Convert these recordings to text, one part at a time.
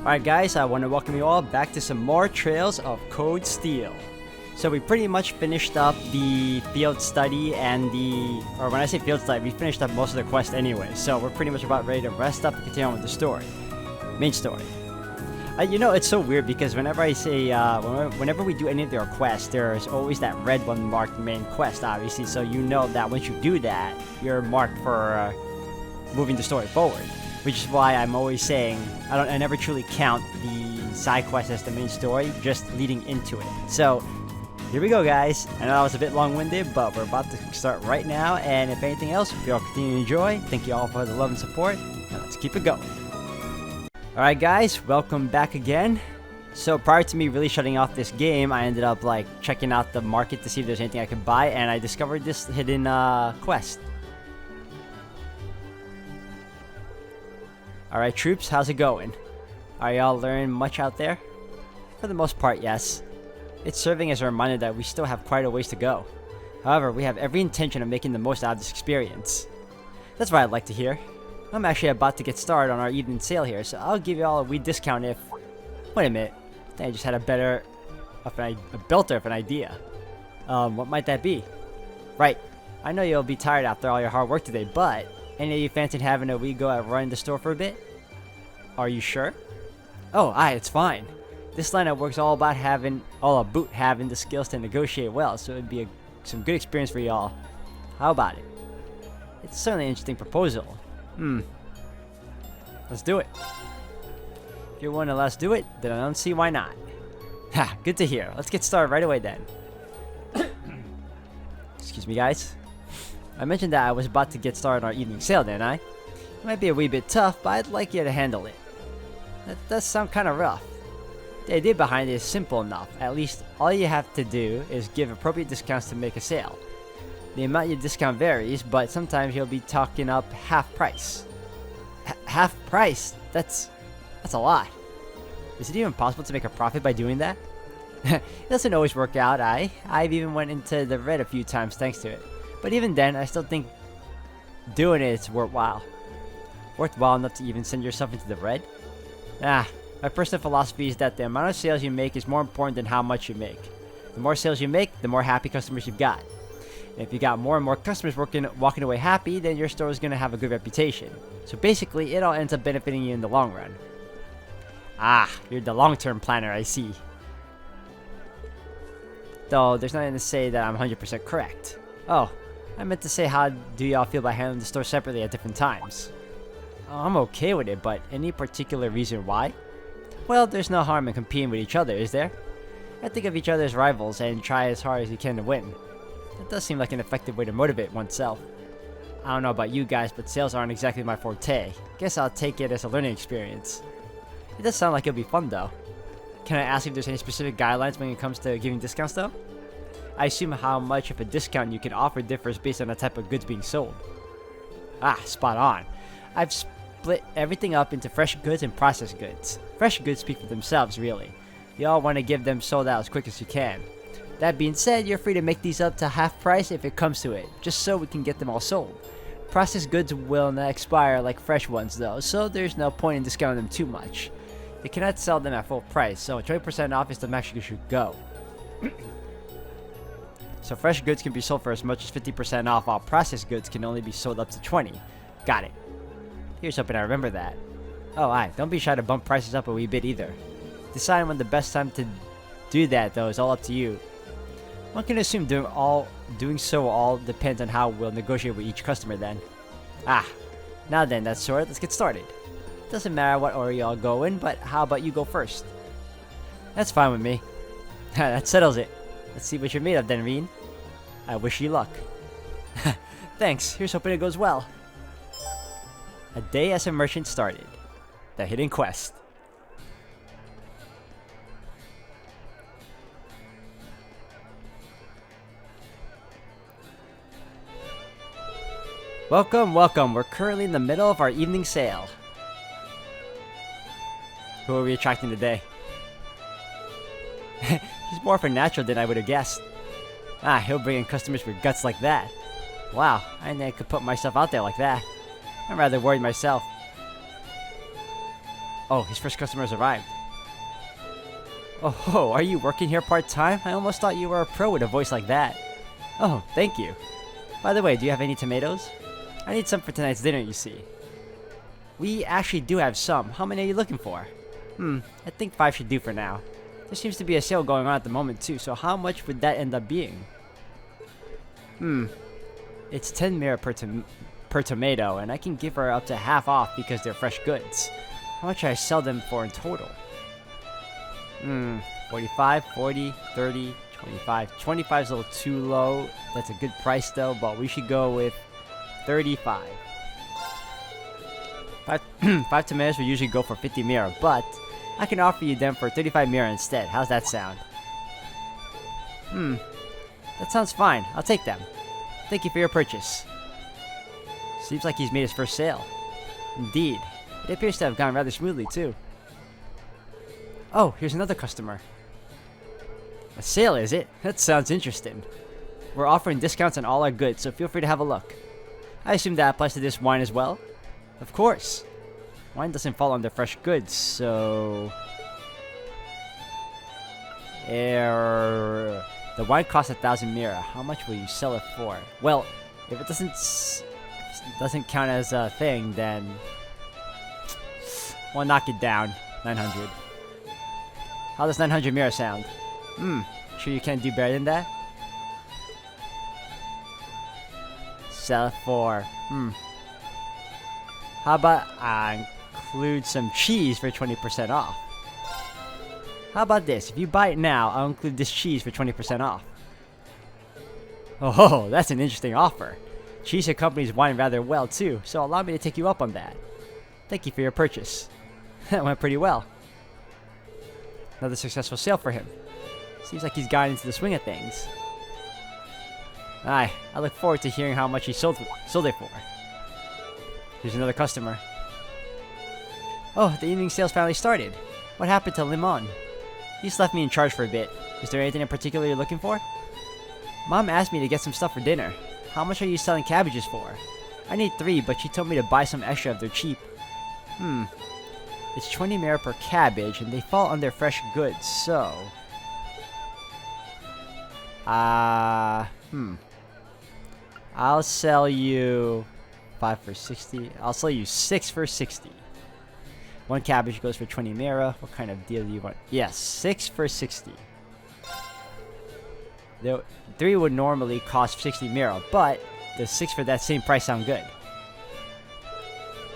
Alright guys, I want to welcome you all back to some more Trails of Cold Steel. So we pretty much finished up the field study and or when I say field study, we finished up most of the quest anyway. So we're pretty much about ready to rest up and continue on with the story. Main story. You know, it's so weird because whenever I say, whenever we do any of their quests, there's always that red one marked main quest, obviously. So you know that once you do that, you're marked for moving the story forward. Which is why I'm always saying I never truly count the side quest as the main story, just leading into it. So here we go, guys. I know that was a bit long-winded, but we're about to start right now. And if anything else, if you all continue to enjoy, thank you all for the love and support. And let's keep it going. Alright guys, welcome back again. So prior to me really shutting off this game, I ended up like checking out the market to see if there's anything I could buy, and I discovered this hidden quest. Alright troops, how's it going? Are y'all learning much out there? For the most part, yes. It's serving as a reminder that we still have quite a ways to go. However, we have every intention of making the most out of this experience. That's what I'd like to hear. I'm actually about to get started on our evening sale here, so I'll give y'all a wee discount if... Wait a minute. I think I just had a belter of an idea. What might that be? Right. I know you'll be tired after all your hard work today, but... Any of you fancy having a wee go at running the store for a bit? Are you sure? Oh, aye, it's fine. This lineup works all about having the skills to negotiate well, so it'd be some good experience for y'all. How about it? It's certainly an interesting proposal. Let's do it. If you're willing to let us do it, then I don't see why not. Ha, good to hear. Let's get started right away then. Excuse me, guys. I mentioned that I was about to get started on our evening sale, didn't I? It might be a wee bit tough, but I'd like you to handle it. That does sound kind of rough. The idea behind it is simple enough. At least, all you have to do is give appropriate discounts to make a sale. The amount you discount varies, but sometimes you'll be talking up half price. Half price? That's a lot. Is it even possible to make a profit by doing that? It doesn't always work out, I've even went into the red a few times thanks to it. But even then, I still think doing it is worthwhile. Worthwhile enough to even send yourself into the red? My personal philosophy is that the amount of sales you make is more important than how much you make. The more sales you make, the more happy customers you've got. And if you got more and more customers walking away happy, then your store is going to have a good reputation. So basically, it all ends up benefiting you in the long run. You're the long-term planner, I see. Though, there's nothing to say that I'm 100% correct. Oh, I meant to say, how do y'all feel about handling the store separately at different times? I'm okay with it, but any particular reason why? Well, there's no harm in competing with each other, is there? I think of each other as rivals and try as hard as you can to win. That does seem like an effective way to motivate oneself. I don't know about you guys, but sales aren't exactly my forte. Guess I'll take it as a learning experience. It does sound like it'll be fun though. Can I ask if there's any specific guidelines when it comes to giving discounts though? I assume how much of a discount you can offer differs based on the type of goods being sold. Spot on. I've split everything up into fresh goods and processed goods. Fresh goods speak for themselves, really. You all want to give them sold out as quick as you can. That being said, you're free to make these up to half price if it comes to it, just so we can get them all sold. Processed goods will not expire like fresh ones though, so there's no point in discounting them too much. You cannot sell them at full price, so 20% off is the max you should go. So fresh goods can be sold for as much as 50% off, while processed goods can only be sold up to 20%. Got it. Here's hoping I remember that. Oh, don't be shy to bump prices up a wee bit either. Deciding when the best time to do that, though, is all up to you. One can assume doing so all depends on how we'll negotiate with each customer then. Now then, that's sorted. Let's get started. Doesn't matter what order y'all go in, but how about you go first? That's fine with me. That settles it. Let's see what you're made of then, Reen. I wish you luck. Thanks. Here's hoping it goes well. A day as a merchant started. The hidden quest. Welcome, welcome. We're currently in the middle of our evening sale. Who are we attracting today? He's more of a natural than I would have guessed. He'll bring in customers with guts like that. Wow, I didn't think I could put myself out there like that. I'm rather worried myself. Oh, his first customer has arrived. Oh, are you working here part-time? I almost thought you were a pro with a voice like that. Oh, thank you. By the way, do you have any tomatoes? I need some for tonight's dinner, you see. We actually do have some. How many are you looking for? I think 5 should do for now. There seems to be a sale going on at the moment too, so how much would that end up being? It's 10 mira per tomato, and I can give her up to half off because they're fresh goods. How much should I sell them for in total? 45, 40, 30, 25. 25 is a little too low. That's a good price though, but we should go with 35. 5 tomatoes will usually go for 50 mira, but I can offer you them for 35 mira instead. How's that sound? That sounds fine. I'll take them. Thank you for your purchase. Seems like he's made his first sale. Indeed. It appears to have gone rather smoothly too. Oh, here's another customer. A sale, is it? That sounds interesting. We're offering discounts on all our goods, so feel free to have a look. I assume that applies to this wine as well? Of course. Wine doesn't fall under fresh goods, so... The wine costs 1,000 mira. How much will you sell it for? Well, if it doesn't count as a thing, then... We'll knock it down. 900. How does 900 mira sound? Sure you can't do better than that? Sell it for... How about I include some cheese for 20% off? How about this? If you buy it now, I'll include this cheese for 20% off. Oh, that's an interesting offer. Cheese accompanies wine rather well too, so allow me to take you up on that. Thank you for your purchase. That went pretty well. Another successful sale for him. Seems like he's gotten into the swing of things. I look forward to hearing how much he sold it for. Here's another customer. Oh, the evening sales finally started. What happened to Limon? He's left me in charge for a bit. Is there anything in particular you're looking for? Mom asked me to get some stuff for dinner. How much are you selling cabbages for? I need 3, but she told me to buy some extra if they're cheap. It's 20 mira per cabbage, and they fall under fresh goods, so... I'll sell you 5 for 60. I'll sell you 6 for 60. 1 cabbage goes for 20 mira. What kind of deal do you want? Yes, 6 for 60. 3 would normally cost 60 mira, but the 6 for that same price sound good.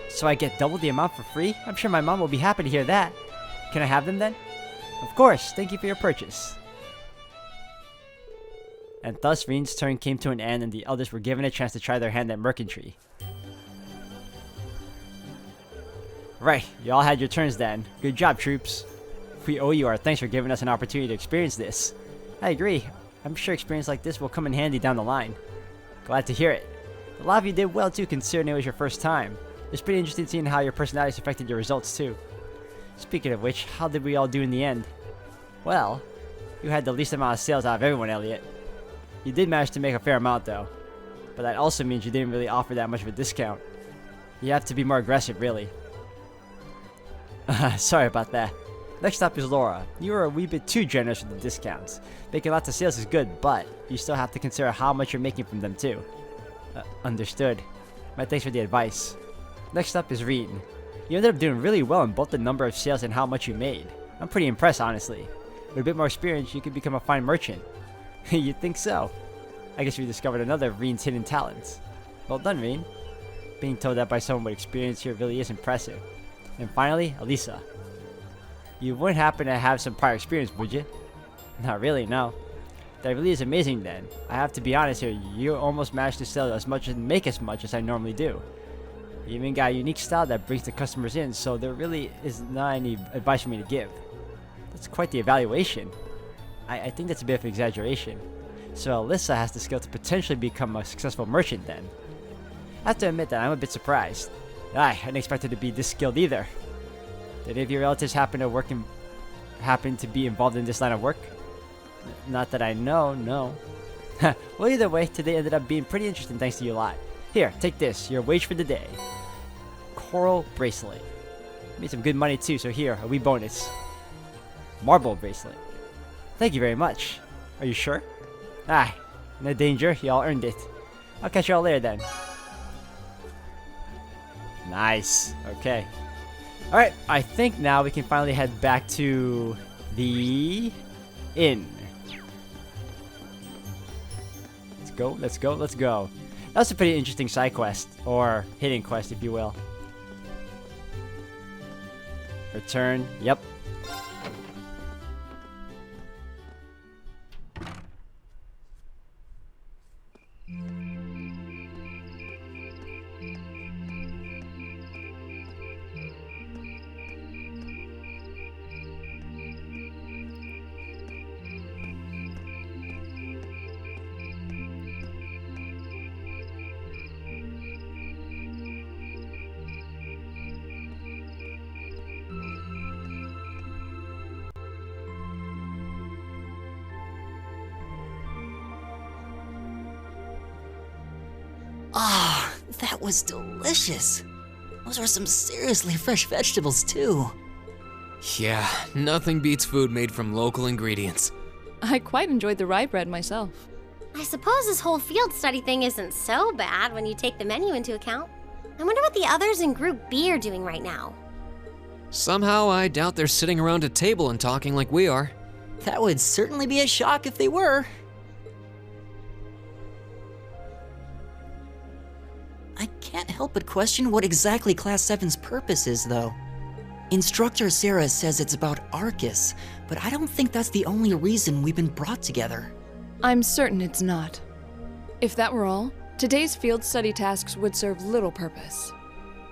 So I get double the amount for free? I'm sure my mom will be happy to hear that. Can I have them then? Of course, thank you for your purchase. And thus Reen's turn came to an end and the others were given a chance to try their hand at merchantry. Right, you all had your turns then. Good job, troops. We owe you our thanks for giving us an opportunity to experience this. I agree. I'm sure experience like this will come in handy down the line. Glad to hear it. A lot of you did well too, considering it was your first time. It's pretty interesting seeing how your personalities affected your results too. Speaking of which, how did we all do in the end? Well, you had the least amount of sales out of everyone, Elliot. You did manage to make a fair amount though. But that also means you didn't really offer that much of a discount. You have to be more aggressive, really. Sorry about that. Next up is Laura. You were a wee bit too generous with the discounts. Making lots of sales is good, but you still have to consider how much you're making from them too. Understood. My thanks for the advice. Next up is Reen. You ended up doing really well in both the number of sales and how much you made. I'm pretty impressed, honestly. With a bit more experience, you could become a fine merchant. You'd think so. I guess we discovered another of Reen's hidden talents. Well done, Reen. Being told that by someone with experience here really is impressive. And finally, Elisa. You wouldn't happen to have some prior experience, would you? Not really, no. That really is amazing then. I have to be honest here, you almost managed to sell as much and make as much as I normally do. You even got a unique style that brings the customers in, so there really is not any advice for me to give. That's quite the evaluation. I think that's a bit of an exaggeration. So Alyssa has the skill to potentially become a successful merchant then. I have to admit that I'm a bit surprised. I didn't expect her to be this skilled either. Did any of your relatives happen to be involved in this line of work? Not that I know, no. Well, either way, today ended up being pretty interesting thanks to you a lot. Here, take this, your wage for the day. Coral bracelet. Made some good money too, so here, a wee bonus. Marble bracelet. Thank you very much. Are you sure? Ah, no danger, y'all earned it. I'll catch y'all later then. Nice. Okay. Alright, I think now we can finally head back to the inn. Let's go, let's go, let's go. That was a pretty interesting side quest, or hidden quest if you will. Return, yep. Ah, that was delicious. Those are some seriously fresh vegetables, too. Yeah, nothing beats food made from local ingredients. I quite enjoyed the rye bread myself. I suppose this whole field study thing isn't so bad when you take the menu into account. I wonder what the others in Group B are doing right now. Somehow, I doubt they're sitting around a table and talking like we are. That would certainly be a shock if they were. I can't help but question what exactly Class 7's purpose is, though. Instructor Sarah says it's about Arcus, but I don't think that's the only reason we've been brought together. I'm certain it's not. If that were all, today's field study tasks would serve little purpose.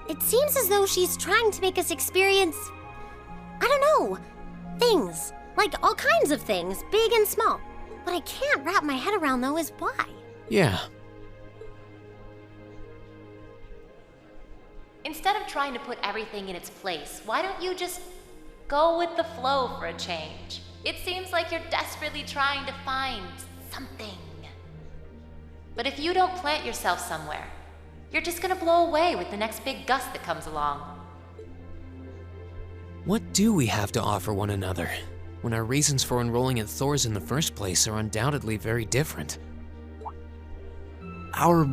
It seems as though she's trying to make us experience, I don't know, things. Like all kinds of things, big and small. What I can't wrap my head around, though, is why. Yeah. Instead of trying to put everything in its place, why don't you just go with the flow for a change? It seems like you're desperately trying to find something. But if you don't plant yourself somewhere, you're just gonna blow away with the next big gust that comes along. What do we have to offer one another, when our reasons for enrolling at Thor's in the first place are undoubtedly very different? Our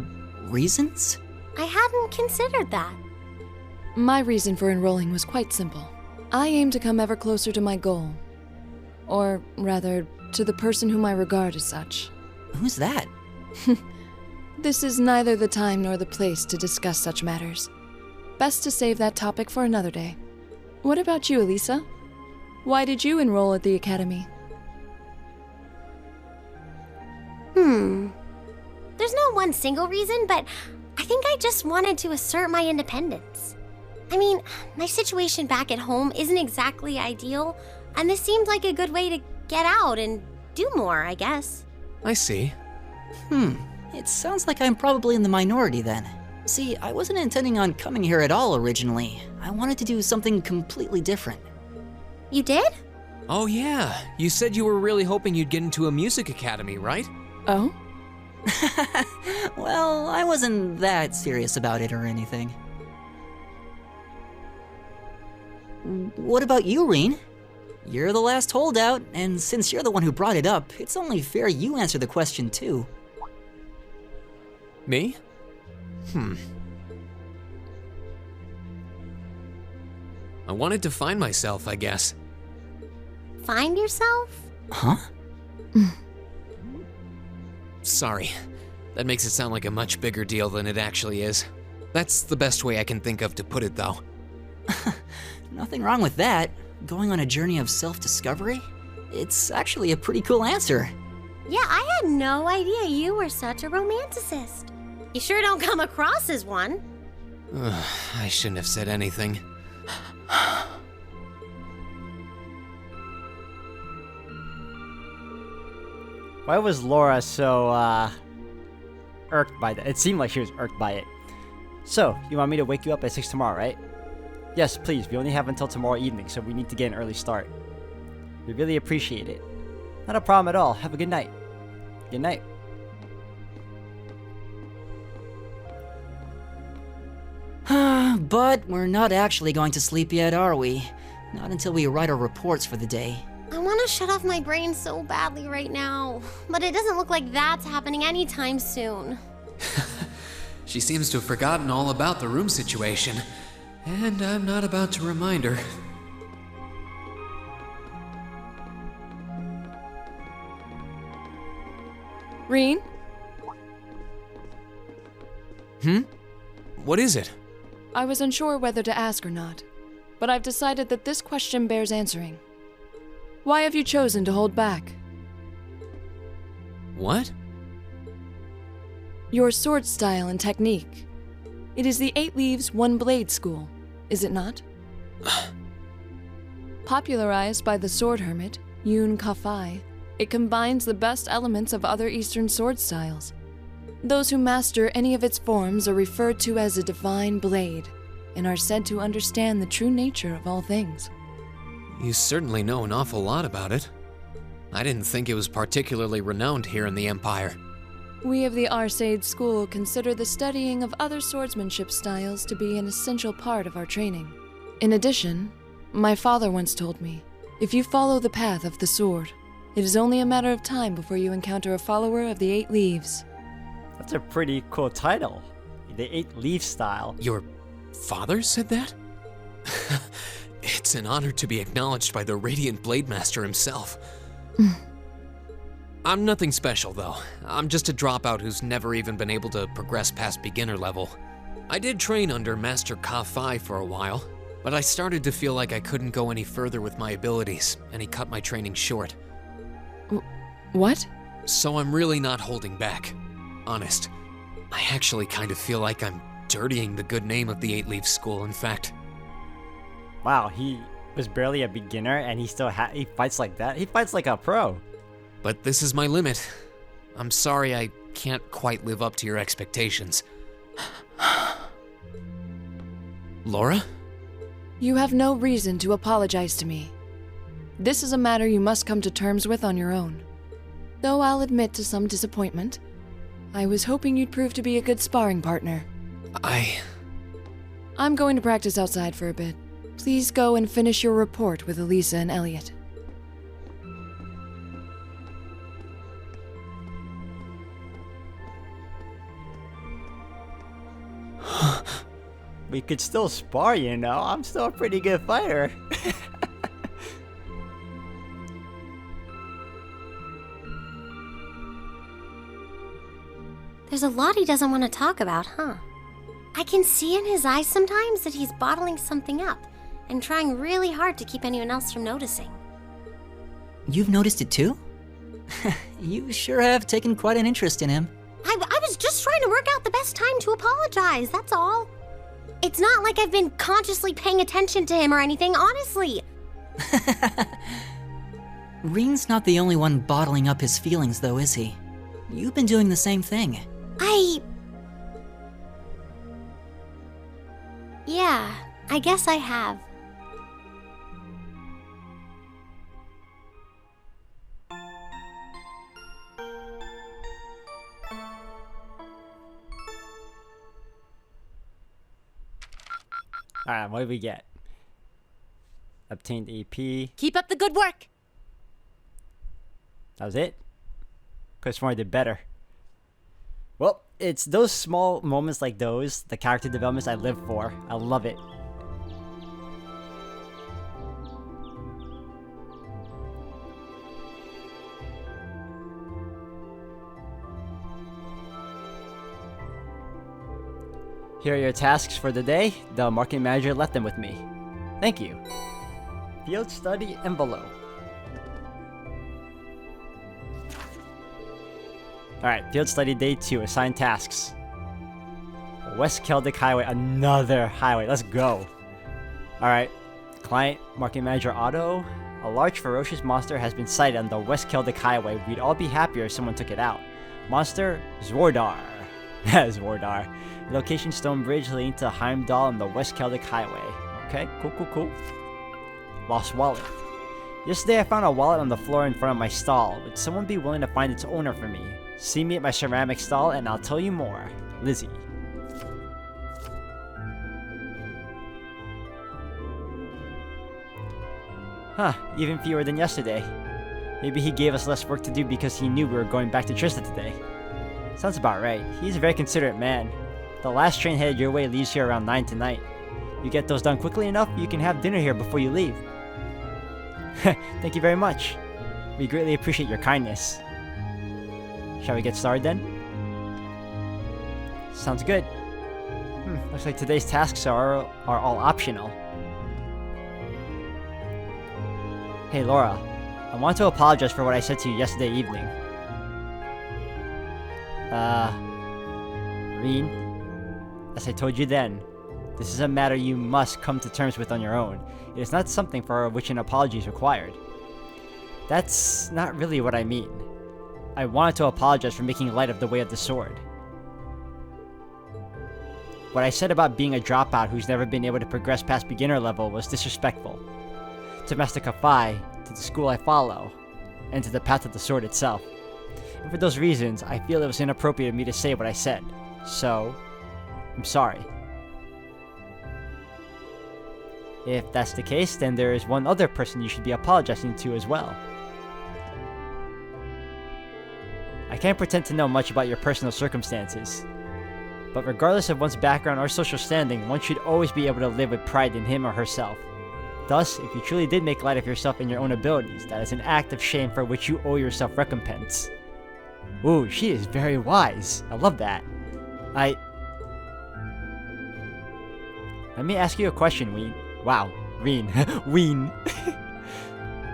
reasons? I hadn't considered that. My reason for enrolling was quite simple. I aim to come ever closer to my goal. Or rather, to the person whom I regard as such. Who's that? This is neither the time nor the place to discuss such matters. Best to save that topic for another day. What about you, Elisa? Why did you enroll at the academy? There's no one single reason, but I think I just wanted to assert my independence. I mean, my situation back at home isn't exactly ideal, and this seemed like a good way to get out and do more, I guess. I see. It sounds like I'm probably in the minority then. See, I wasn't intending on coming here at all originally. I wanted to do something completely different. You did? Oh yeah, you said you were really hoping you'd get into a music academy, right? Oh? Well, I wasn't that serious about it or anything. What about you, Reen? You're the last holdout, and since you're the one who brought it up, it's only fair you answer the question too. Me? I wanted to find myself, I guess. Find yourself? Huh? Sorry. That makes it sound like a much bigger deal than it actually is. That's the best way I can think of to put it, though. Nothing wrong with that. Going on a journey of self-discovery? It's actually a pretty cool answer. Yeah, I had no idea you were such a romanticist. You sure don't come across as one. I shouldn't have said anything. Why was Laura so, irked by that? It seemed like she was irked by it. So, you want me to wake you up at 6 tomorrow, right? Yes, please. We only have until tomorrow evening, so we need to get an early start. We really appreciate it. Not a problem at all. Have a good night. Good night. But we're not actually going to sleep yet, are we? Not until we write our reports for the day. I want to shut off my brain so badly right now, but it doesn't look like that's happening anytime soon. She seems to have forgotten all about the room situation, and I'm not about to remind her. Reen? What is it? I was unsure whether to ask or not, but I've decided that this question bears answering. Why have you chosen to hold back? What? Your sword style and technique. It is the 8 Leaves, 1 Blade school, is it not? Popularized by the sword hermit, Yun Ka-Fai, it combines the best elements of other Eastern sword styles. Those who master any of its forms are referred to as a divine blade, and are said to understand the true nature of all things. You certainly know an awful lot about it. I didn't think it was particularly renowned here in the Empire. We of the Arcade School consider the studying of other swordsmanship styles to be an essential part of our training. In addition, my father once told me, if you follow the path of the sword, it is only a matter of time before you encounter a follower of the 8 Leaves. That's a pretty cool title. The 8 Leaf style. Your father said that? It's an honor to be acknowledged by the Radiant Blade Master himself. I'm nothing special, though. I'm just a dropout who's never even been able to progress past beginner level. I did train under Master Ka-Fai for a while, but I started to feel like I couldn't go any further with my abilities, and he cut my training short. What? So I'm really not holding back. Honest. I actually kind of feel like I'm dirtying the good name of the 8 Leaf School, in fact. Wow, he was barely a beginner and he still he fights like that? He fights like a pro. But this is my limit. I'm sorry I can't quite live up to your expectations. Laura? You have no reason to apologize to me. This is a matter you must come to terms with on your own. Though I'll admit to some disappointment, I was hoping you'd prove to be a good sparring partner. I'm going to practice outside for a bit. Please go and finish your report with Elisa and Elliot. We could still spar, you know. I'm still a pretty good fighter. There's a lot he doesn't want to talk about, huh? I can see in his eyes sometimes that he's bottling something up and trying really hard to keep anyone else from noticing. You've noticed it too? You sure have taken quite an interest in him. I was just trying to work out the best time to apologize, that's all. It's not like I've been consciously paying attention to him or anything, honestly. Reen's not the only one bottling up his feelings, though, is he? You've been doing the same thing. Yeah, I guess I have. Alright, what do we get? Obtained AP. Keep up the good work. That was it? Chris Moore did better. Well, it's those small moments like those, the character developments I live for. I love it. Here are your tasks for the day. The marketing manager left them with me. Thank you. Field study envelope. Alright, field study day 2, assigned tasks. West Celtic Highway, another highway, let's go. Alright, client, marketing manager Otto. A large ferocious monster has been sighted on the West Celtic Highway. We'd all be happier if someone took it out. Monster, Zwordar. Zwordar. Location Stone Bridge leading to Heimdall on the West Celtic Highway. Okay, cool. Lost wallet. Yesterday I found a wallet on the floor in front of my stall. Would someone be willing to find its owner for me? See me at my ceramic stall and I'll tell you more. Lizzie. Huh, even fewer than yesterday. Maybe he gave us less work to do because he knew we were going back to Trista today. Sounds about right. He's a very considerate man. The last train headed your way leaves here around 9 tonight. You get those done quickly enough, you can have dinner here before you leave. Thank you very much. We greatly appreciate your kindness. Shall we get started then? Sounds good. Looks like today's tasks are all optional. Hey Laura, I want to apologize for what I said to you yesterday evening. Reen, as I told you then, this is a matter you must come to terms with on your own. It is not something for which an apology is required. That's not really what I mean. I wanted to apologize for making light of the way of the sword. What I said about being a dropout who's never been able to progress past beginner level was disrespectful. To Master Kafai, to the school I follow, and to the path of the sword itself. And for those reasons, I feel it was inappropriate of me to say what I said. So, I'm sorry. If that's the case, then there is one other person you should be apologizing to as well. I can't pretend to know much about your personal circumstances, but regardless of one's background or social standing, one should always be able to live with pride in him or herself. Thus, if you truly did make light of yourself and your own abilities, that is an act of shame for which you owe yourself recompense. Ooh, she is very wise. I love that. Let me ask you a question, Ween. Wow, Reen. Ween.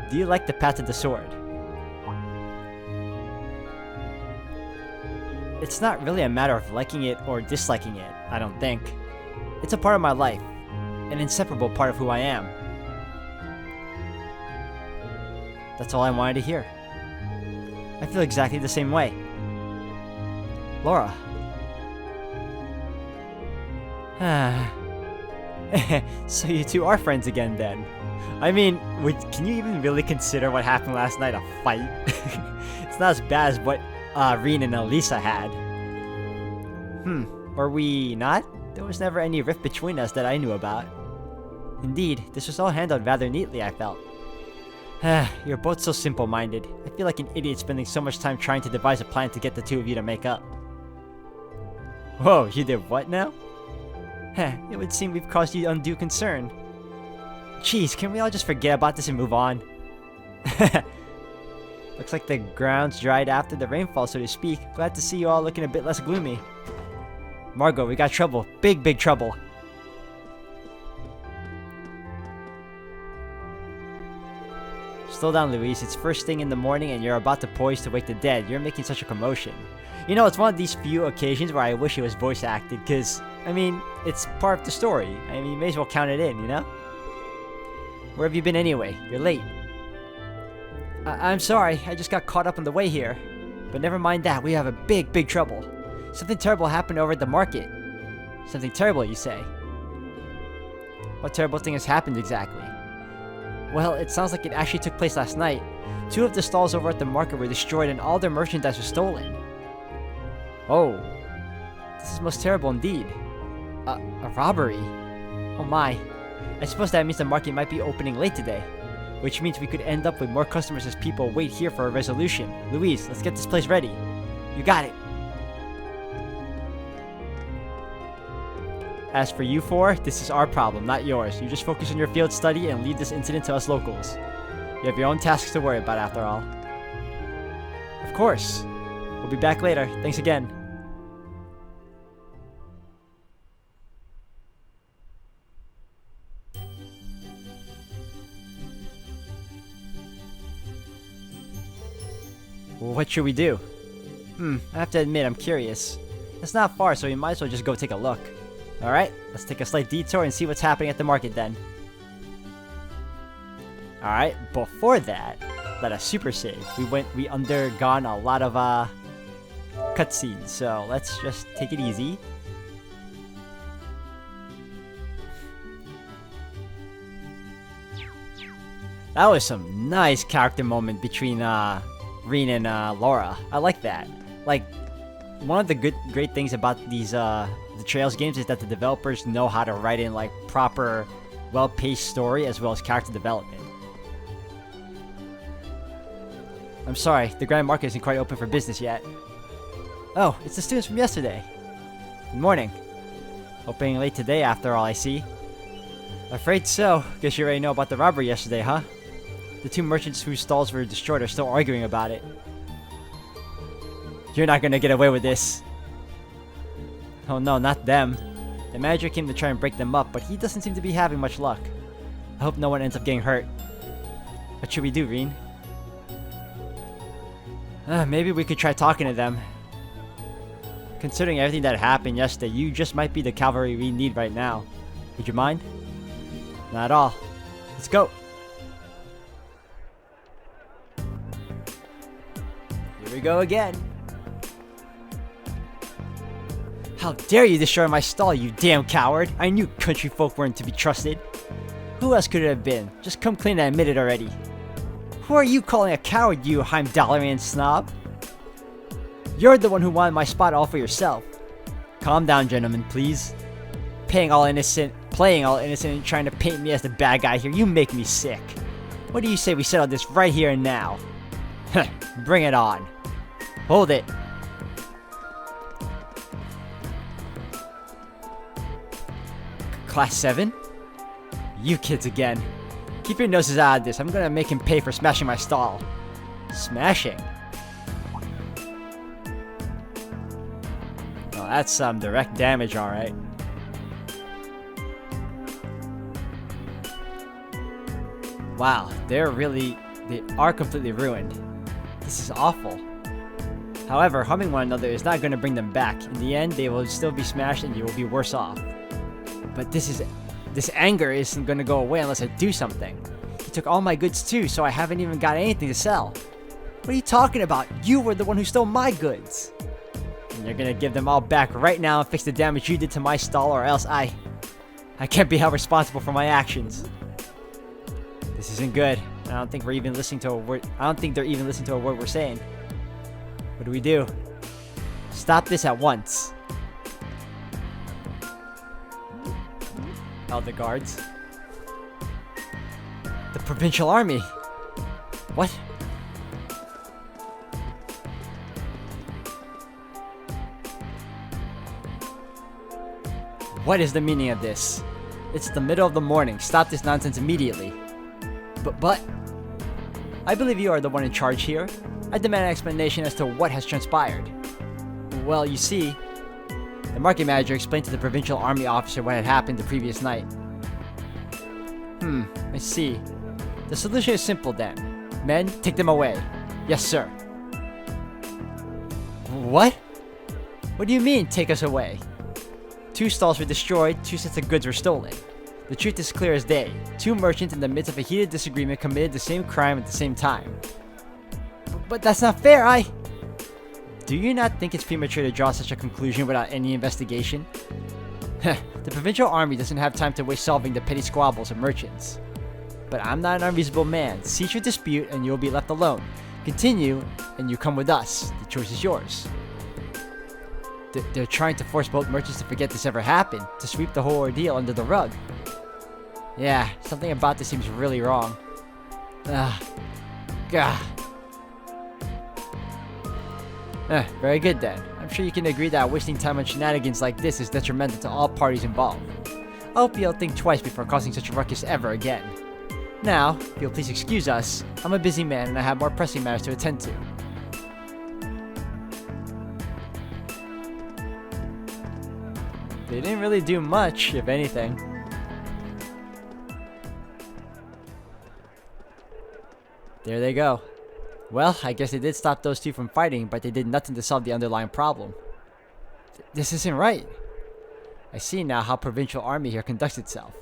Do you like the path of the sword? It's not really a matter of liking it or disliking it, I don't think. It's a part of my life, an inseparable part of who I am. That's all I wanted to hear. I feel exactly the same way. Laura. So you two are friends again then. I mean, can you even really consider what happened last night a fight? It's not as bad as what Reen and Elisa had. Were we not? There was never any rift between us that I knew about. Indeed, this was all handled rather neatly, I felt. You're both so simple-minded. I feel like an idiot spending so much time trying to devise a plan to get the two of you to make up. Whoa, you did what now? It would seem we've caused you undue concern. Jeez, can we all just forget about this and move on? Looks like the ground's dried after the rainfall, so to speak. Glad to see you all looking a bit less gloomy. Margot, we got trouble. Big, big trouble. Slow down, Louise. It's first thing in the morning and you're about to poise to wake the dead. You're making such a commotion. You know, it's one of these few occasions where I wish it was voice acted, because, I mean, it's part of the story. I mean, you may as well count it in, you know? Where have you been anyway? You're late. I'm sorry, I just got caught up on the way here. But never mind that, we have a big, big trouble. Something terrible happened over at the market. Something terrible, you say? What terrible thing has happened exactly? Well, it sounds like it actually took place last night. 2 of the stalls over at the market were destroyed and all their merchandise was stolen. Oh, this is most terrible indeed. A robbery? Oh my. I suppose that means the market might be opening late today. Which means we could end up with more customers as people wait here for a resolution. Louise, let's get this place ready. You got it. As for you 4, this is our problem, not yours. You just focus on your field study and leave this incident to us locals. You have your own tasks to worry about after all. Of course. We'll be back later. Thanks again. What should we do? I have to admit, I'm curious. It's not far, so we might as well just go take a look. Alright, let's take a slight detour and see what's happening at the market then. Alright, before that, let us super save. We undergone a lot of cutscenes, so let's just take it easy. That was some nice character moment between Reen and Laura. I like that. Like, one of the great things about these the Trails games is that the developers know how to write in like proper, well-paced story as well as character development. I'm sorry, the Grand Market isn't quite open for business yet. Oh, it's the students from yesterday. Good morning. Opening late today after all, I see. Afraid so. Guess you already know about the robbery yesterday, huh? The two merchants whose stalls were destroyed are still arguing about it. You're not gonna get away with this. Oh no, not them. The manager came to try and break them up, but he doesn't seem to be having much luck. I hope no one ends up getting hurt. What should we do, Reen? Maybe we could try talking to them. Considering everything that happened yesterday, you just might be the cavalry we need right now. Would you mind? Not at all. Let's go. Here we go again. How dare you destroy my stall, you damn coward! I knew country folk weren't to be trusted. Who else could it have been? Just come clean and admit it already. Who are you calling a coward, you Heimdallerian snob? You're the one who wanted my spot all for yourself. Calm down, gentlemen, please. Playing all innocent and trying to paint me as the bad guy here, you make me sick. What do you say we settle this right here and now? Bring it on. Hold it. Class 7? You kids again. Keep your noses out of this. I'm gonna make him pay for smashing my stall. Smashing? Well, that's some direct damage, alright. Wow, they are completely ruined. This is awful. However, harming one another is not going to bring them back. In the end, they will still be smashed and you will be worse off. But this anger isn't going to go away unless I do something. He took all my goods too, so I haven't even got anything to sell. What are you talking about? You were the one who stole my goods. And you're going to give them all back right now and fix the damage you did to my stall, or else I can't be held responsible for my actions. This isn't good. I don't think we're even listening to a word. I don't think they're even listening to a word we're saying. What do we do? Stop this at once. Oh, the guards. The provincial army. What? What is the meaning of this? It's the middle of the morning. Stop this nonsense immediately. But I believe you are the one in charge here. I demand an explanation as to what has transpired. Well, you see, the market manager explained to the provincial army officer what had happened the previous night. I see. The solution is simple then. Men, take them away. Yes, sir. What? What do you mean, take us away? 2 stalls were destroyed, 2 sets of goods were stolen. The truth is clear as day. 2 merchants in the midst of a heated disagreement committed the same crime at the same time. But that's not fair, Do you not think it's premature to draw such a conclusion without any investigation? The provincial army doesn't have time to waste solving the petty squabbles of merchants. But I'm not an unreasonable man. Cease your dispute and you'll be left alone. Continue and you come with us. The choice is yours. They're trying to force both merchants to forget this ever happened, to sweep the whole ordeal under the rug. Yeah, something about this seems really wrong. Gah. Very good then. I'm sure you can agree that wasting time on shenanigans like this is detrimental to all parties involved. I hope you'll think twice before causing such a ruckus ever again. Now, if you'll please excuse us, I'm a busy man and I have more pressing matters to attend to. They didn't really do much, if anything. There they go. Well, I guess they did stop those 2 from fighting, but they did nothing to solve the underlying problem. This isn't right. I see now how provincial army here conducts itself.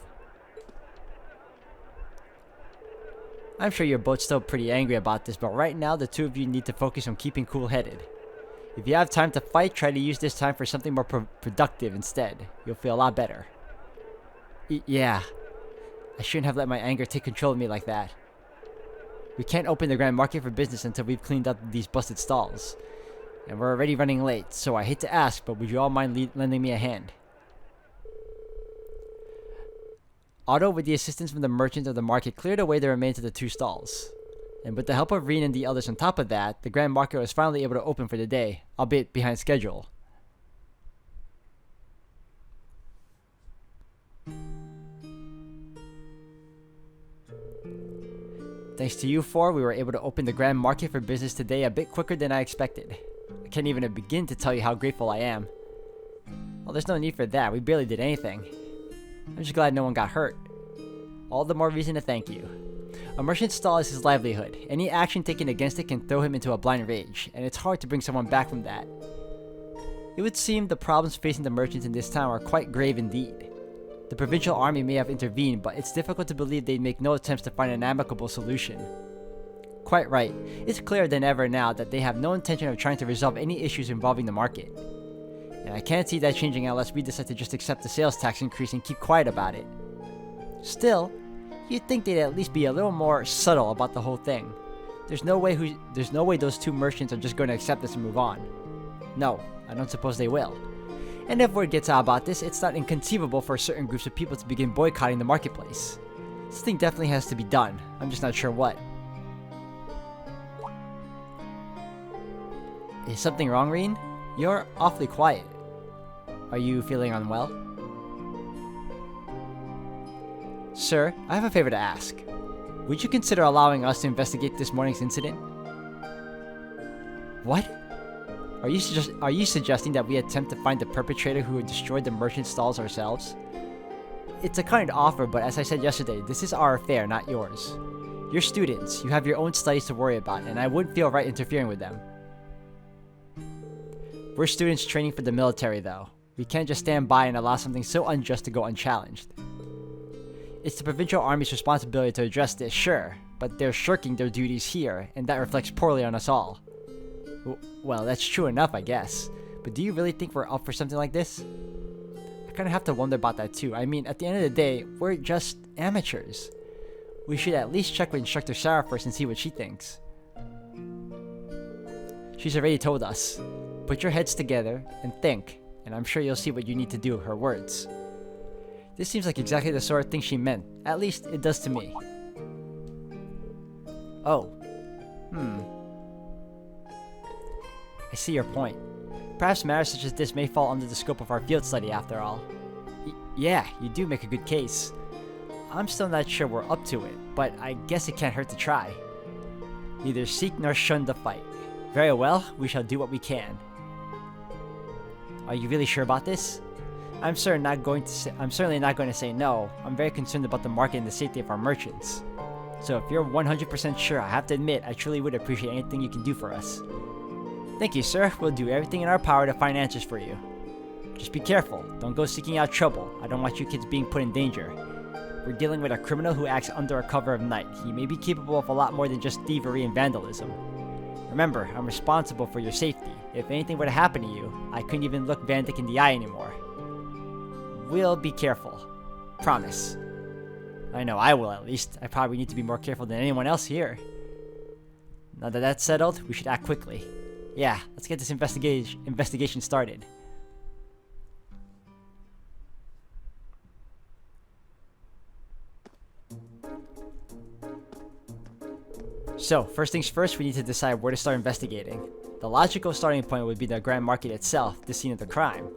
I'm sure you're both still pretty angry about this, but right now the 2 of you need to focus on keeping cool-headed. If you have time to fight, try to use this time for something more productive instead. You'll feel a lot better. Yeah. I shouldn't have let my anger take control of me like that. We can't open the Grand Market for business until we've cleaned up these busted stalls. And we're already running late, so I hate to ask, but would you all mind lending me a hand? Otto, with the assistance from the merchant of the market, cleared away the remains of the 2 stalls. And with the help of Reen and the others on top of that, the Grand Market was finally able to open for the day, albeit behind schedule. Thanks to you four, we were able to open the Grand Market for business today a bit quicker than I expected. I can't even begin to tell you how grateful I am. Well, there's no need for that, we barely did anything. I'm just glad no one got hurt. All the more reason to thank you. A merchant's stall is his livelihood. Any action taken against it can throw him into a blind rage, and it's hard to bring someone back from that. It would seem the problems facing the merchants in this town are quite grave indeed. The provincial army may have intervened, but it's difficult to believe they'd make no attempts to find an amicable solution. Quite right. It's clearer than ever now that they have no intention of trying to resolve any issues involving the market. And I can't see that changing unless we decide to just accept the sales tax increase and keep quiet about it. Still, you'd think they'd at least be a little more subtle about the whole thing. There's no way those two merchants are just going to accept this and move on. No, I don't suppose they will. And if word gets out about this, it's not inconceivable for certain groups of people to begin boycotting the marketplace. Something definitely has to be done. I'm just not sure what. Is something wrong, Reen? You're awfully quiet. Are you feeling unwell? Sir, I have a favor to ask. Would you consider allowing us to investigate this morning's incident? What? Are you suggesting that we attempt to find the perpetrator who destroyed the merchant stalls ourselves? It's a kind offer, but as I said yesterday, this is our affair, not yours. You're students, you have your own studies to worry about, and I wouldn't feel right interfering with them. We're students training for the military, though. We can't just stand by and allow something so unjust to go unchallenged. It's the provincial army's responsibility to address this, sure, but they're shirking their duties here, and that reflects poorly on us all. Well, that's true enough, I guess. But do you really think we're up for something like this? I kinda have to wonder about that too. I mean, at the end of the day, we're just amateurs. We should at least check with Instructor Sarah first and see what she thinks. She's already told us. Put your heads together and think, and I'm sure you'll see what you need to do, her words. This seems like exactly the sort of thing she meant. At least, it does to me. Oh. I see your point. Perhaps matters such as this may fall under the scope of our field study after all. Yeah, you do make a good case. I'm still not sure we're up to it, but I guess it can't hurt to try. Neither seek nor shun the fight. Very well, we shall do what we can. Are you really sure about this? I'm certainly not going to say no. I'm very concerned about the market and the safety of our merchants. So if you're 100% sure, I have to admit, I truly would appreciate anything you can do for us. Thank you, sir. We'll do everything in our power to find answers for you. Just be careful. Don't go seeking out trouble. I don't want you kids being put in danger. We're dealing with a criminal who acts under a cover of night. He may be capable of a lot more than just thievery and vandalism. Remember, I'm responsible for your safety. If anything were to happen to you, I couldn't even look Vandik in the eye anymore. We'll be careful. Promise. I know I will, at least. I probably need to be more careful than anyone else here. Now that that's settled, we should act quickly. Yeah, let's get this investigation started. So, first things first, we need to decide where to start investigating. The logical starting point would be the Grand Market itself, the scene of the crime.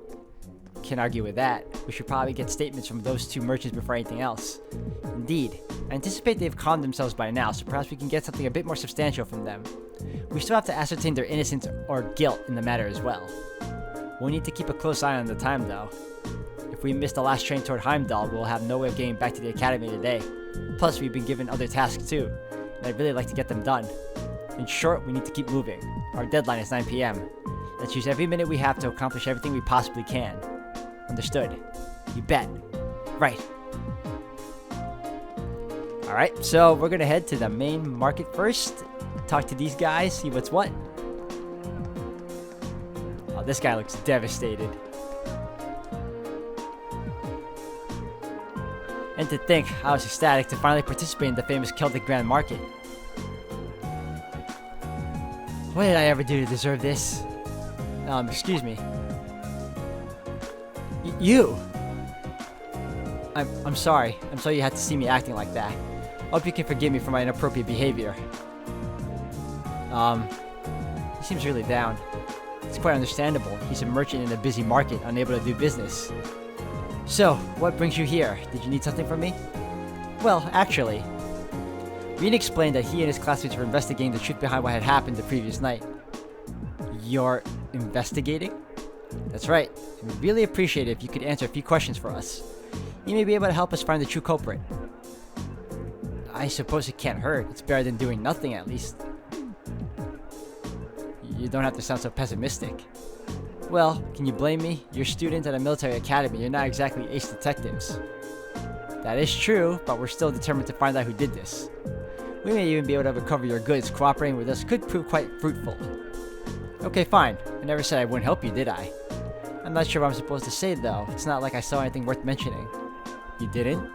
Can't argue with that. We should probably get statements from those two merchants before anything else. Indeed, I anticipate they've calmed themselves by now, so perhaps we can get something a bit more substantial from them. We still have to ascertain their innocence or guilt in the matter as well. We'll need to keep a close eye on the time though. If we miss the last train toward Heimdall, we'll have no way of getting back to the academy today. Plus, we've been given other tasks too, and I'd really like to get them done. In short, we need to keep moving. Our deadline is 9 PM. Let's use every minute we have to accomplish everything we possibly can. Understood. You bet. Right. Alright, so we're gonna head to the main market first. Talk to these guys, see what's what. Oh, this guy looks devastated. And to think, I was ecstatic to finally participate in the famous Celtic Grand Market. What did I ever do to deserve this? Excuse me. You! I'm sorry. I'm sorry you had to see me acting like that. Hope you can forgive me for my inappropriate behavior. He seems really down. It's quite understandable. He's a merchant in a busy market, unable to do business. So, what brings you here? Did you need something from me? Well, actually, Reen explained that he and his classmates were investigating the truth behind what had happened the previous night. You're investigating? That's right. We'd really appreciate it if you could answer a few questions for us. You may be able to help us find the true culprit. I suppose it can't hurt. It's better than doing nothing, at least. You don't have to sound so pessimistic. Well, can you blame me? You're students at a military academy. You're not exactly ace detectives. That is true, but we're still determined to find out who did this. We may even be able to recover your goods. Cooperating with us could prove quite fruitful. Okay, fine. I never said I wouldn't help you, did I? I'm not sure what I'm supposed to say, though. It's not like I saw anything worth mentioning. You didn't?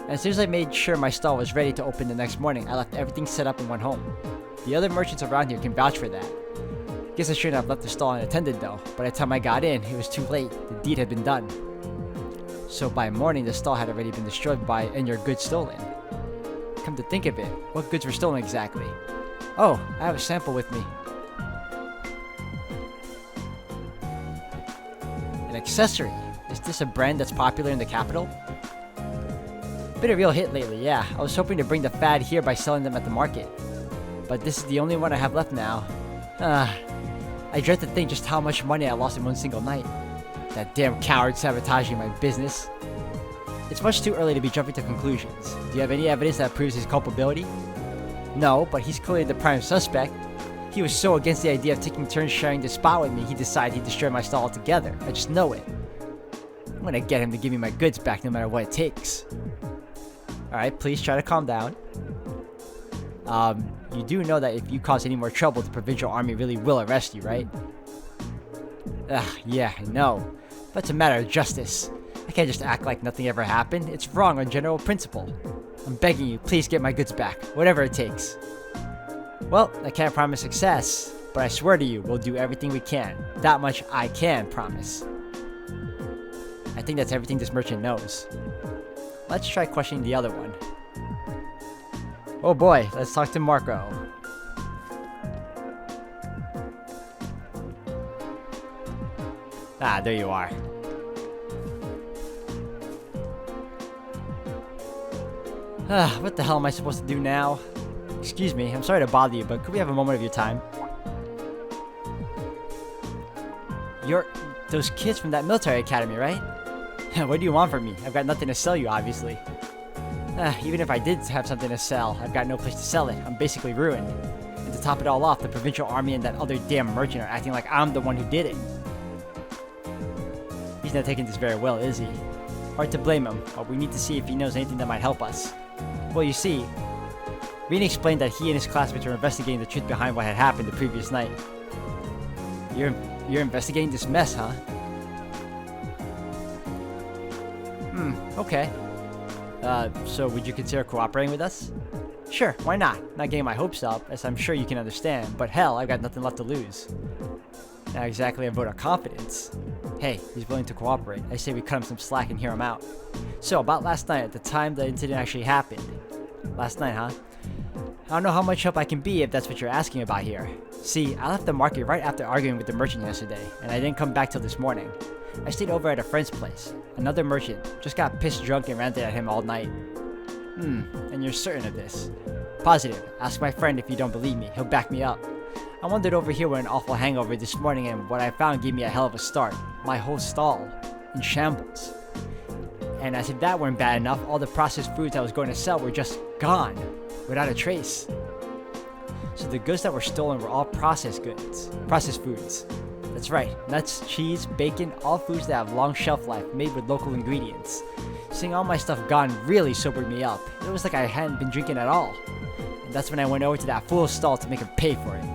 As soon as I made sure my stall was ready to open the next morning, I left everything set up and went home. The other merchants around here can vouch for that. Guess I shouldn't have left the stall unattended, though. By the time I got in, it was too late. The deed had been done. So by morning, the stall had already been destroyed and your goods stolen. Come to think of it, what goods were stolen exactly? Oh, I have a sample with me. An accessory. Is this a brand that's popular in the capital? Been a real hit lately, yeah. I was hoping to bring the fad here by selling them at the market. But this is the only one I have left now. I dread to think just how much money I lost in one single night. That damn coward sabotaging my business. It's much too early to be jumping to conclusions. Do you have any evidence that proves his culpability? No, but he's clearly the prime suspect. He was so against the idea of taking turns sharing the spot with me, he decided he'd destroy my stall altogether. I just know it. I'm gonna get him to give me my goods back no matter what it takes. Alright, please try to calm down. You do know that if you cause any more trouble, the provincial army really will arrest you, right? Yeah, I know. But it's a matter of justice. I can't just act like nothing ever happened. It's wrong on general principle. I'm begging you, please get my goods back, whatever it takes. Well, I can't promise success, but I swear to you, we'll do everything we can. That much I can promise. I think that's everything this merchant knows. Let's try questioning the other one. Oh boy, let's talk to Marco. Ah, there you are. What the hell am I supposed to do now? Excuse me, I'm sorry to bother you, but could we have a moment of your time? You're those kids from that military academy, right? What do you want from me? I've got nothing to sell you, obviously. Even if I did have something to sell, I've got no place to sell it. I'm basically ruined. And to top it all off, the provincial army and that other damn merchant are acting like I'm the one who did it. He's not taking this very well, is he? Hard to blame him, but we need to see if he knows anything that might help us. Well, you see, Reen explained that he and his classmates were investigating the truth behind what had happened the previous night. You're investigating this mess, huh? Okay. So would you consider cooperating with us? Sure, why not? Not getting my hopes up, as I'm sure you can understand, but hell, I've got nothing left to lose. Not exactly a vote of confidence. Hey, he's willing to cooperate. I say we cut him some slack and hear him out. So, about last night, at the time the incident actually happened. Last night, huh? I don't know how much help I can be if that's what you're asking about here. See, I left the market right after arguing with the merchant yesterday, and I didn't come back till this morning. I stayed over at a friend's place. Another merchant just got pissed drunk and ranted at him all night. And you're certain of this? Positive. Ask my friend if you don't believe me. He'll back me up. I wandered over here with an awful hangover this morning, and what I found gave me a hell of a start. My whole stall. In shambles. And as if that weren't bad enough, all the processed foods I was going to sell were just gone. Without a trace. So the goods that were stolen were all processed goods. Processed foods. That's right. Nuts, cheese, bacon, all foods that have long shelf life, made with local ingredients. Seeing all my stuff gone really sobered me up. It was like I hadn't been drinking at all. And that's when I went over to that fool's stall to make him pay for it.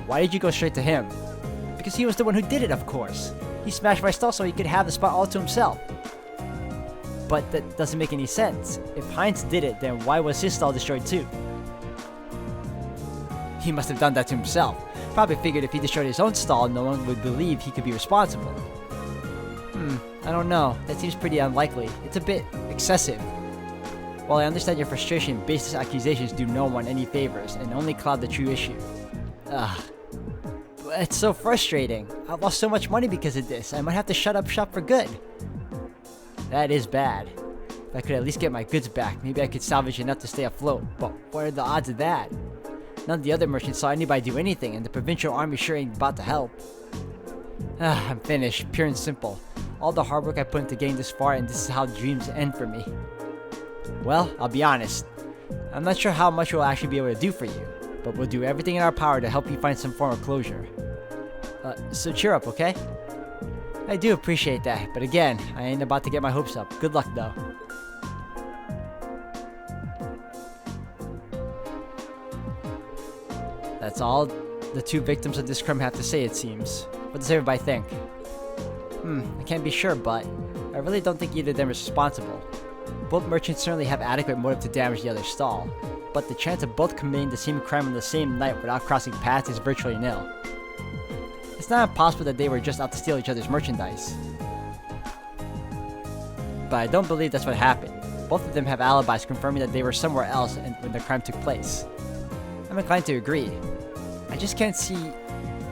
Why did you go straight to him? Because he was the one who did it, of course. He smashed my stall so he could have the spot all to himself. But that doesn't make any sense. If Heinz did it, then why was his stall destroyed too? He must have done that to himself. Probably figured if he destroyed his own stall, no one would believe he could be responsible. I don't know. That seems pretty unlikely. It's a bit excessive. While I understand your frustration, baseless accusations do no one any favors and only cloud the true issue. Ugh. It's so frustrating. I've lost so much money because of this. I might have to shut up shop for good. That is bad. If I could at least get my goods back, maybe I could salvage enough to stay afloat. But what are the odds of that? None of the other merchants saw anybody do anything, and the provincial army sure ain't about to help. I'm finished, pure and simple. All the hard work I put into getting this far, and this is how dreams end for me. Well, I'll be honest. I'm not sure how much we'll actually be able to do for you, but we'll do everything in our power to help you find some form of closure. So cheer up, okay? I do appreciate that, but again, I ain't about to get my hopes up. Good luck, though. That's all the two victims of this crime have to say, it seems. What does everybody think? I can't be sure, but I really don't think either of them is responsible. Both merchants certainly have adequate motive to damage the other's stall, but the chance of both committing the same crime on the same night without crossing paths is virtually nil. It's not impossible that they were just out to steal each other's merchandise. But I don't believe that's what happened. Both of them have alibis confirming that they were somewhere else when the crime took place. I'm inclined to agree. I just can't see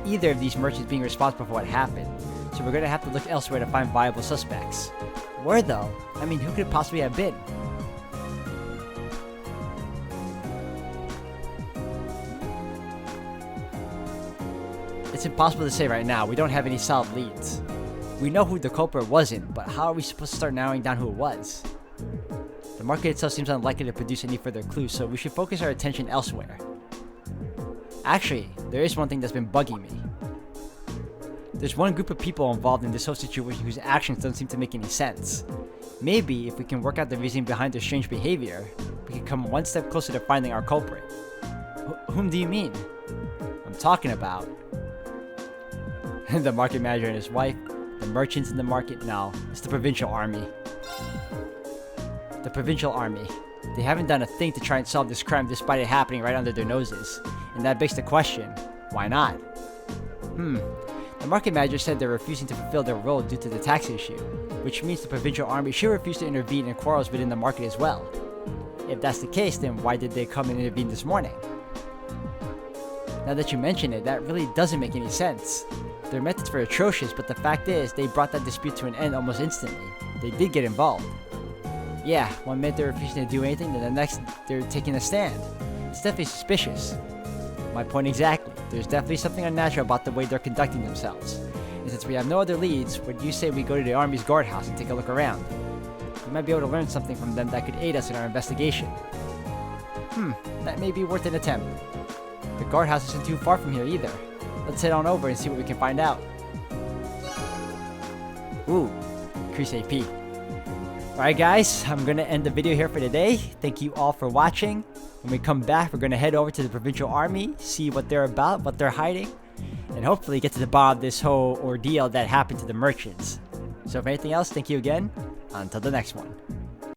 either of these merchants being responsible for what happened, so we're gonna have to look elsewhere to find viable suspects. Where though? I mean, who could it possibly have been? It's impossible to say right now. We don't have any solid leads. We know who the culprit wasn't, but how are we supposed to start narrowing down who it was? The market itself seems unlikely to produce any further clues, so we should focus our attention elsewhere. Actually, there is one thing that's been bugging me. There's one group of people involved in this whole situation whose actions don't seem to make any sense. Maybe if we can work out the reason behind their strange behavior, we can come one step closer to finding our culprit. Whom do you mean? I'm talking about the market manager and his wife, the merchants in the market. No, it's the provincial army. The provincial army. They haven't done a thing to try and solve this crime despite it happening right under their noses. And that begs the question, why not? The market manager said they're refusing to fulfill their role due to the tax issue, which means the provincial army should refuse to intervene in quarrels within the market as well. If that's the case, then why did they come and intervene this morning? Now that you mention it, that really doesn't make any sense. Their methods were atrocious, but the fact is, they brought that dispute to an end almost instantly. They did get involved. Yeah, one minute they're refusing to do anything, then the next they're taking a stand. It's definitely suspicious. My point exactly. There's definitely something unnatural about the way they're conducting themselves. And since we have no other leads, what do you say we go to the Army's guardhouse and take a look around? We might be able to learn something from them that could aid us in our investigation. That may be worth an attempt. The guardhouse isn't too far from here either. Let's head on over and see what we can find out. Ooh, increase AP. Alright guys, I'm gonna end the video here for today. Thank you all for watching. When we come back, we're gonna head over to the provincial army, see what they're about, what they're hiding, and hopefully get to the bottom of this whole ordeal that happened to the merchants. So if anything else, thank you again. Until the next one.